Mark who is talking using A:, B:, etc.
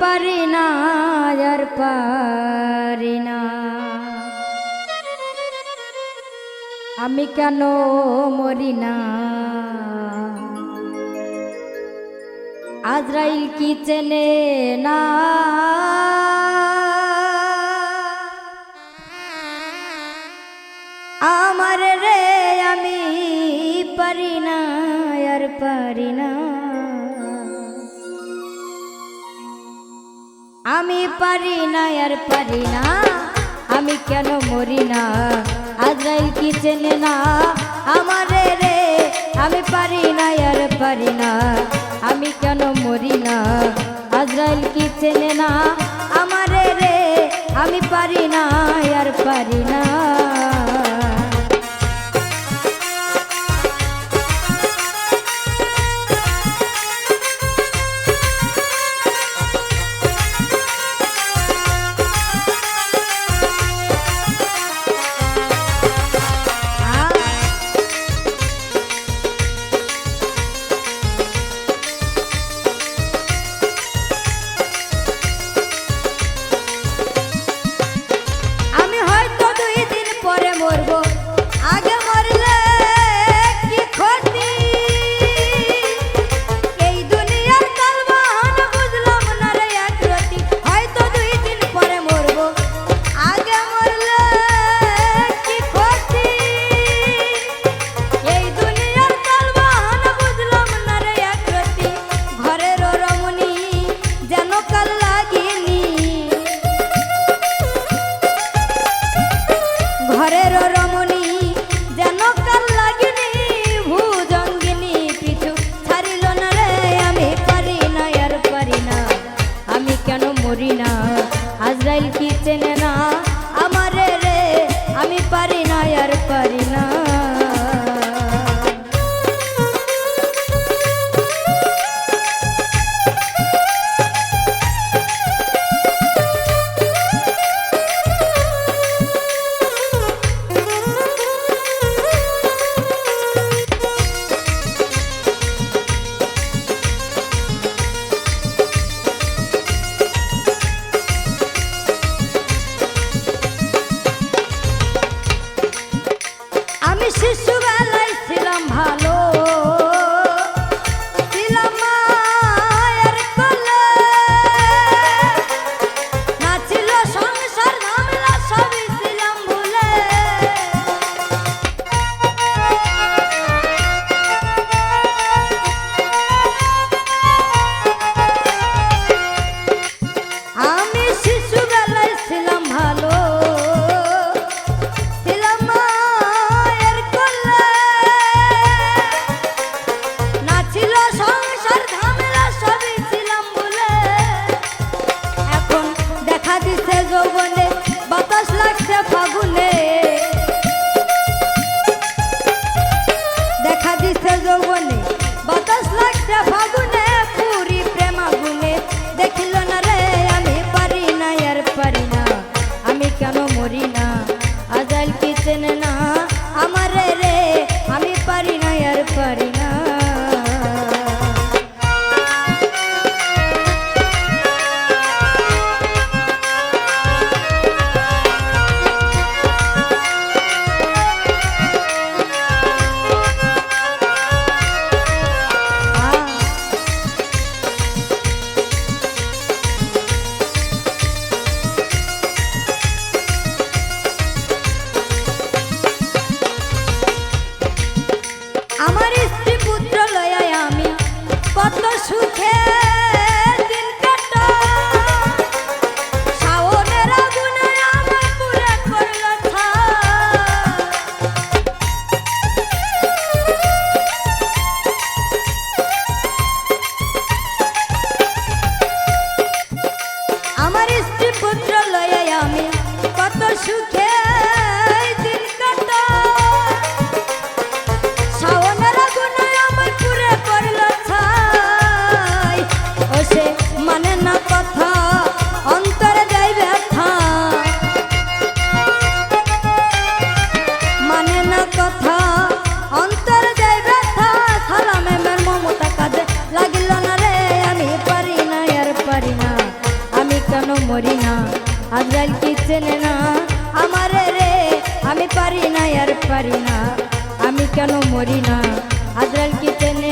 A: পারি না আর পারি না, আমি কেন মরি না। আজরাইল কি চেনে না, আমার রে আমি পারি না আর পারি না, আমি পারি না আর পারি না, আমি কেন মরি না। আজরাইল কি চেনে না, আমার রে আমি পারি না আর পারি না, আমি কেন মরি না। আজরাইল কি চেনে না, আমার রে আমি পারি না আর পারি না। ঘরের রমণী যেন কাল লাগিনি, ভুজঙ্গিনী পিছু ছাড়িল না রে, আমি পারি না আর পারি না, আমি কেন মরি না। আজরাইল কি চেনে না, আমার রে আমি পারি না আর পারি না। মরি না আজরাইল কি চেনে না আমারে রে আমি পারি না আর পারি না আমি কেন মরি না আজরাইল কি চেনে